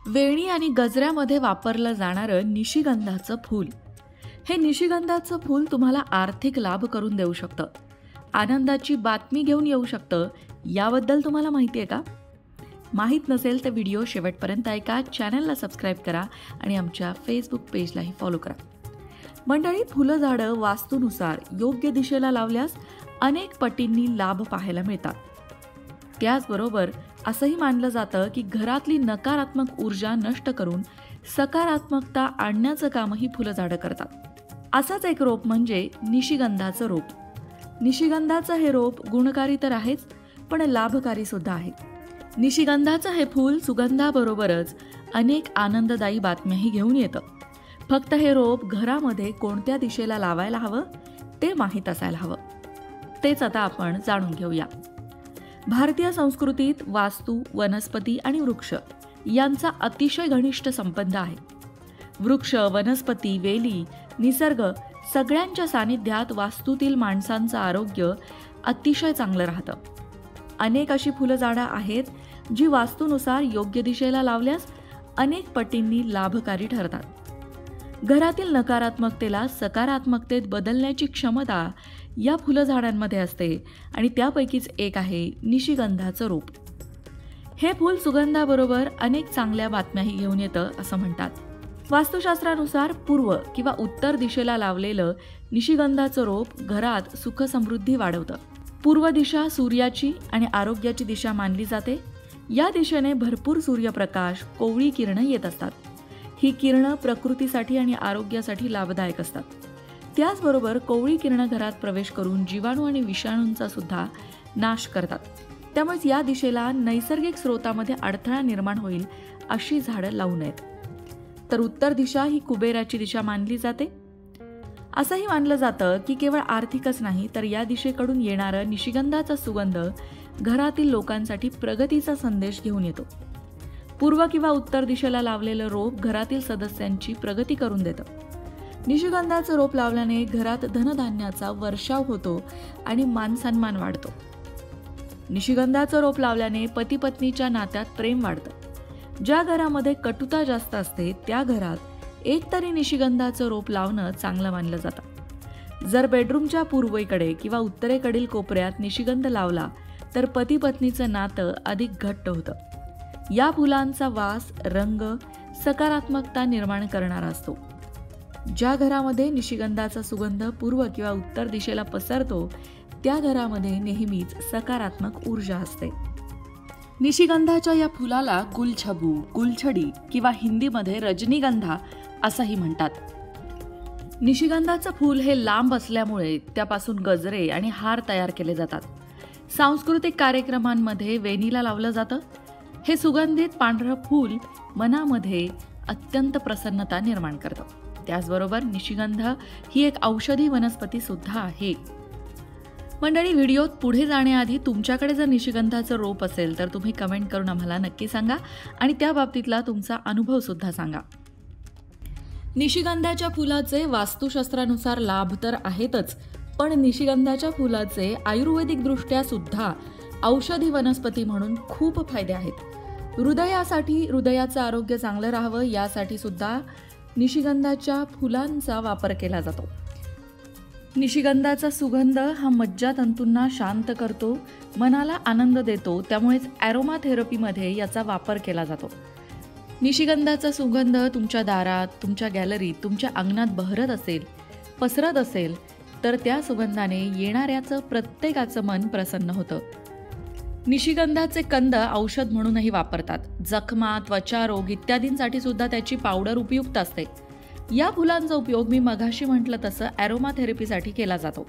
वेणी आणि गजऱ्यामध्ये वापरलं जाणारं निशिगंधाचं फूल. हे निशिगंधाचं फूल तुम्हाला आर्थिक लाभ करून देऊ शकतं, आनंदाची बातमी घेऊन येऊ शकतं. याबद्दल तुम्हाला माहिती आहे का? माहीत नसेल तर व्हिडिओ शेवटपर्यंत ऐका, चॅनलला सबस्क्राईब करा आणि आमच्या फेसबुक पेजलाही फॉलो करा. मंडळी, फुलं झाडं वास्तूनुसार योग्य दिशेला लावल्यास अनेक पटींनी लाभ पाहायला मिळतात. त्याचबरोबर असंही मानलं जातं की घरातली नकारात्मक ऊर्जा नष्ट करून सकारात्मकता आणण्याचं कामही फुलं झाडं करतात. असाच एक रोप म्हणजे निशिगंधाचं रोप. निशिगंधाचं हे रोप गुणकारी तर आहेच, पण लाभकारी सुद्धा आहे. निशिगंधाचं हे फूल सुगंधाबरोबरच अनेक आनंददायी बातम्याही घेऊन येतं. फक्त हे रोप घरामध्ये कोणत्या दिशेला लावायला हवं ते माहीत असायला हवं. तेच आता आपण जाणून घेऊया. भारतीय संस्कृतीत वास्तू, वनस्पती आणि वृक्ष यांचा अतिशय घनिष्ठ संबंध आहे. वृक्ष, वनस्पती, वेली, निसर्ग सगळ्यांच्या सानिध्यात वास्तूतील माणसांचं आरोग्य अतिशय चांगलं राहतं. अनेक अशी फुलं झाडं आहेत जी वास्तूनुसार योग्य दिशेला लावल्यास अनेक पटींनी लाभकारी ठरतात. घरातील नकारात्मकतेला सकारात्मकतेत बदलण्याची क्षमता या फुलं झाडांमध्ये असते आणि त्यापैकीच एक आहे निशिगंधाचं रोप. हे फूल सुगंधाबरोबर अनेक चांगल्या बातम्याही घेऊन येतं असं म्हणतात. वास्तुशास्त्रानुसार पूर्व किंवा उत्तर दिशेला लावलेलं निशिगंधाचं रोप घरात सुख समृद्धी वाढवतं. पूर्व दिशा सूर्याची आणि आरोग्याची दिशा मानली जाते. या दिशेने भरपूर सूर्यप्रकाश, कोवळी किरणं येत असतात. ही किरणं प्रकृतीसाठी आणि आरोग्यासाठी लाभदायक असतात. त्याचबरोबर कोवळी किरणं घरात प्रवेश करून जीवाणू आणि विषाणूंचा सुद्धा नाश करतात. त्यामुळे या दिशेला नैसर्गिक स्रोतामध्ये अडथळा निर्माण होईल अशी झाडं लावू नयेत. तर उत्तर दिशा ही कुबेराची दिशा मानली जाते. असंही मानलं जातं की केवळ आर्थिकच नाही तर या दिशेकडून येणारं निशिगंधाचा सुगंध घरातील लोकांसाठी प्रगतीचा संदेश घेऊन येतो. पूर्व किंवा उत्तर दिशेला लावलेलं रोप घरातील सदस्यांची प्रगती करून देतं. निशिगंधाचं रोप लावल्याने घरात धनधान्याचा वर्षाव होतो आणि मानसन्मान वाढतो. निशिगंधाचं रोप लावल्याने पती पत्नीच्या नात्यात प्रेम वाढतं. ज्या घरामध्ये कटुता जास्त असते त्या घरात एकतरी निशिगंधाचं रोप लावणं चांगलं मानलं जातं. जर बेडरूमच्या पूर्वेकडे किंवा उत्तरेकडील कोपऱ्यात निशिगंध लावला तर पती पत्नीचं नातं अधिक घट्ट होतं. या फुलांचा वास, रंग सकारात्मकता निर्माण करणारा असतो. ज्या घरामध्ये निशिगंधाचा सुगंध पूर्व किंवा उत्तर दिशेला पसरतो त्या घरामध्ये नेहमीच सकारात्मक ऊर्जा असते. निशिगंधाच्या या फुलाला गुलछबू, गुलछडी किंवा हिंदीमध्ये रजनीगंधा असंही म्हणतात. निशिगंधाचं फूल हे लांब असल्यामुळे त्यापासून गजरे आणि हार तयार केले जातात. सांस्कृतिक कार्यक्रमांमध्ये वेणीला लावलं जातं. हे सुगंधित पांढरं फूल मनामध्ये अत्यंत प्रसन्नता निर्माण करतं. त्याचबरोबर निशिगंध ही एक औषधी वनस्पती सुद्धा आहे. मंडळी, व्हिडिओत पुढे जाण्याआधी तुमच्याकडे जर निशिगंधाचं रोप असेल तर तुम्ही कमेंट करून आम्हाला नक्की सांगा आणि त्या बाबतीतला तुमचा अनुभव सुद्धा सांगा. निशिगंधाच्या फुलाचे वास्तुशास्त्रानुसार लाभ तर आहेतच, पण निशिगंधाच्या फुलाचे आयुर्वेदिक दृष्ट्या सुद्धा औषधी वनस्पती म्हणून खूप फायदे आहेत. हृदयासाठी, हृदयाचं आरोग्य चांगलं राहावं यासाठी सुद्धा निशिगंधाच्या फुलांचा वापर केला जातो. निशिगंधाचा सुगंध हा मज्जातंतूंना शांत करतो, मनाला आनंद देतो. त्यामुळेच ॲरोमा थेरपीमध्ये याचा वापर केला जातो. निशिगंधाचा सुगंध तुमच्या दारात, तुमच्या गॅलरीत, तुमच्या अंगणात बहरत असेल, पसरत असेल तर त्या सुगंधाने येणाऱ्याचं प्रत्येकाचं मन प्रसन्न होतं. निशिगंधाचे कंद औषध म्हणूनही वापरतात. जखमा, त्वचा रोग इत्यादींसाठी सुद्धा त्याची पावडर उपयुक्त असते. या फुलांचा उपयोग मी मगाशी म्हटलं तसं ॲरोमा थेरपीसाठी केला जातो,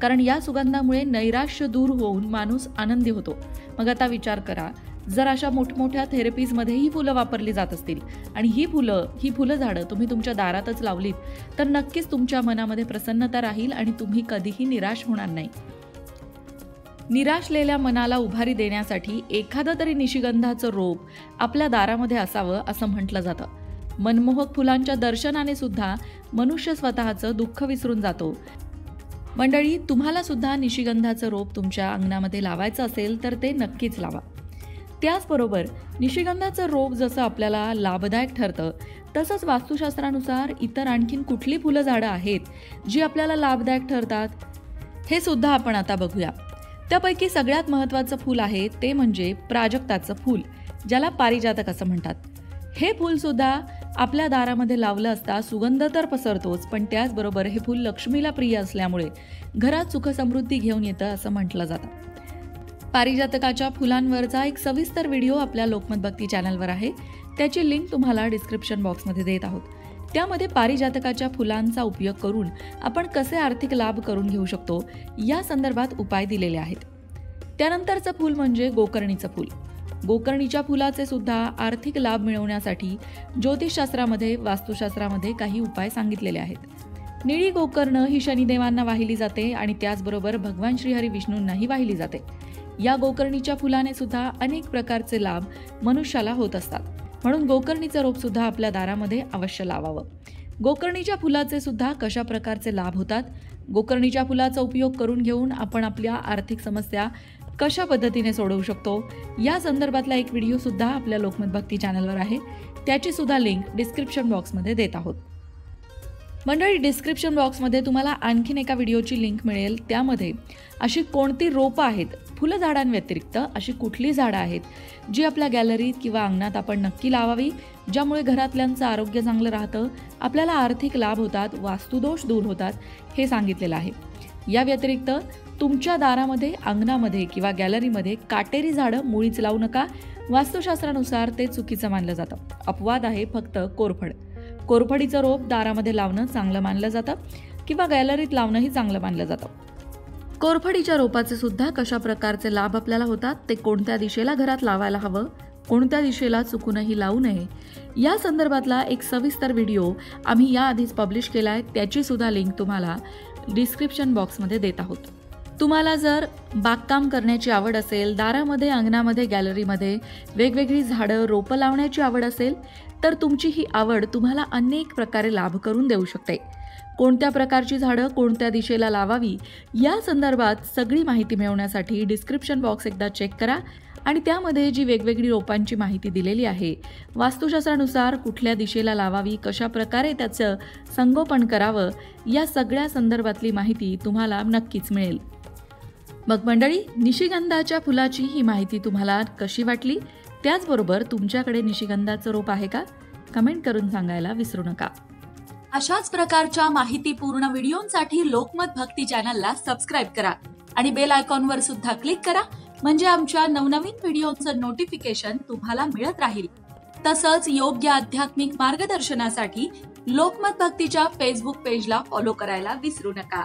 कारण या सुगंधामुळे नैराश्य दूर होऊन माणूस आनंदी होतो. मग आता विचार करा, जर अशा मोठमोठ्या थेरपीजमध्ये ही फुलं वापरली जात असतील आणि ही फुलं झाडं तुम्ही तुमच्या दारातच लावलीत तर नक्कीच तुमच्या मनामध्ये प्रसन्नता राहील आणि तुम्ही कधीही निराश होणार नाही. निराशलेल्या मनाला उभारी देण्यासाठी एखादं तरी निशिगंधाचं रोप आपल्या दारामध्ये असावं असं म्हटलं जातं. मनमोहक फुलांच्या दर्शनाने सुद्धा मनुष्य स्वतःचं दुःख विसरून जातो. मंडळी, तुम्हाला सुद्धा निशिगंधाचं रोप तुमच्या अंगणामध्ये लावायचं असेल तर ते नक्कीच लावा. त्याचबरोबर निशिगंधाचं रोप जसं आपल्याला लाभदायक ठरतं, तसंच वास्तुशास्त्रानुसार इतर आणखीन कुठली फुलं झाडं आहेत जी आपल्याला लाभदायक ठरतात, हे सुद्धा आपण आता बघूया. त्यापैकी सगळ्यात महत्त्वाचं फूल आहे ते म्हणजे प्राजक्ताचं फूल, ज्याला पारिजातक असं म्हणतात. हे फूल सुद्धा आपल्या दारामध्ये लावलं असता सुगंध तर पसरतोच, पण त्याचबरोबर हे फूल लक्ष्मीला प्रिय असल्यामुळे घरात सुखसमृद्धी घेऊन येतं असं म्हटलं जातं. पारिजातकाच्या फुलांवरचा एक सविस्तर व्हिडिओ आपल्या लोकमत भक्ती चॅनलवर आहे. त्याची लिंक तुम्हाला डिस्क्रिप्शन बॉक्समध्ये देत आहोत. त्यामध्ये पारिजातकाच्या फुलांचा उपयोग करून आपण कसे आर्थिक लाभ करून घेऊ शकतो या संदर्भात उपाय दिलेले आहेत. त्यानंतरचं फूल म्हणजे गोकर्णीचं फूल. गोकर्णीच्या फुलाचे सुद्धा आर्थिक लाभ मिळवण्यासाठी ज्योतिषशास्त्रामध्ये, वास्तुशास्त्रामध्ये काही उपाय सांगितलेले आहेत. निळी गोकर्ण ही शनिदेवांना वाहिली जाते आणि त्याचबरोबर भगवान श्रीहरी विष्णूंनाही वाहिली जाते. या गोकर्णीच्या फुलाने सुद्धा अनेक प्रकारचे लाभ मनुष्याला होत असतात, म्हणून गोकर्णीचं रोप सुद्धा आपल्या दारामध्ये अवश्य लावावं. गोकर्णीच्या फुलाचे सुद्धा कशा प्रकारचे लाभ होतात, गोकर्णीच्या फुलाचा उपयोग करून घेऊन आपण आपल्या आर्थिक समस्या कशा पद्धतीने सोडवू शकतो या संदर्भातला एक व्हिडिओ सुद्धा आपल्या लोकमत भक्ती चॅनलवर आहे. त्याची सुद्धा लिंक डिस्क्रिप्शन बॉक्समध्ये देत आहोत. मंडळी, डिस्क्रिप्शन बॉक्समध्ये तुम्हाला आणखीन एका व्हिडिओची लिंक मिळेल. त्यामध्ये अशी कोणती रोपं आहेत, फुलं झाडांव्यतिरिक्त अशी कुठली झाडं आहेत जी आपल्या गॅलरीत किंवा अंगणात आपण नक्की लावावी, ज्यामुळे घरातल्यांचं आरोग्य चांगलं राहतं, आपल्याला आर्थिक लाभ होतात, वास्तुदोष दूर होतात, हे सांगितलेलं आहे. या व्यतिरिक्त तुमच्या दारामध्ये, अंगणामध्ये किंवा गॅलरीमध्ये काटेरी झाडं मुळीच लावू नका. वास्तुशास्त्रानुसार ते चुकीचं मानलं जातं. अपवाद आहे फक्त कोरफड. कोरफडीचं रोप दारामध्ये लावणं चांगलं मानलं जातं किंवा गॅलरीत लावणंही चांगलं मानलं जातं. कोरफडीच्या रोपाचे सुद्धा कशा प्रकारचे लाभ आपल्याला होतात, ते कोणत्या दिशेला घरात लावायला हवं, कोणत्या दिशेला चुकूनही लावू नये, या संदर्भातला एक सविस्तर व्हिडिओ आम्ही याआधीच पब्लिश केला आहे. त्याची सुद्धा लिंक तुम्हाला डिस्क्रिप्शन बॉक्समध्ये देत आहोत. तुम्हाला जर बागकाम करण्याची आवड असेल, दारामध्ये, अंगणामध्ये, गॅलरीमध्ये वेगवेगळी झाडं, रोपं लावण्याची आवड असेल, तर तुमची ही आवड तुम्हाला अनेक प्रकारे लाभ करून देऊ शकते. कोणत्या प्रकारची झाडं कोणत्या दिशेला लावावी या संदर्भात सगळी माहिती मिळवण्यासाठी डिस्क्रिप्शन बॉक्स एकदा चेक करा आणि त्यामध्ये जी वेगवेगळी रोपांची माहिती दिलेली आहे, वास्तुशास्त्रानुसार कुठल्या दिशेला लावावी, कशा प्रकारे त्याचं संगोपन करावं, या सगळ्या संदर्भातली माहिती तुम्हाला नक्कीच मिळेल. मग मंडळी, निशिगंधाच्या फुलाची ही माहिती तुम्हाला कशी वाटली? त्याचबरोबर तुमच्याकडे निशिगंधाचं रोप आहे का? कमेंट करून सांगायला विसरू नका. अशाच प्रकारच्या माहितीपूर्ण व्हिडिओंसाठी लोकमत भक्ती चॅनलला सबस्क्राईब करा आणि बेल आयकॉनवर सुद्धा क्लिक करा, म्हणजे आमच्या नवनवीन व्हिडिओचं नोटिफिकेशन तुम्हाला मिळत राहील. तसंच योग्य आध्यात्मिक मार्गदर्शनासाठी लोकमत भक्तीच्या फेसबुक पेजला फॉलो करायला विसरू नका.